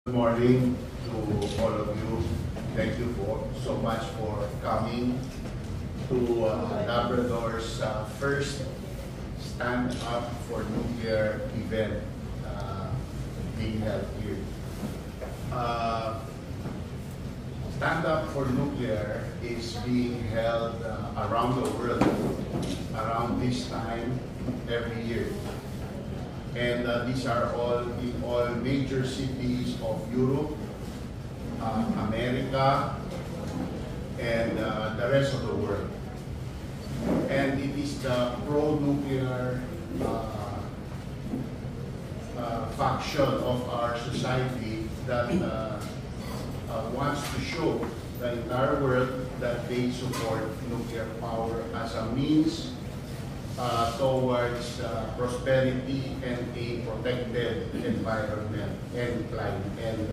Good morning to all of you. Thank you so much for coming to Labrador's first Stand Up for Nuclear event being held here. Stand Up for Nuclear is being held around the world around this time every year. And these are all in all major cities of Europe, America, and the rest of the world. And it is the pro-nuclear faction of our society that wants to show the entire world that they support nuclear power as a means towards prosperity and a protected environment and climate.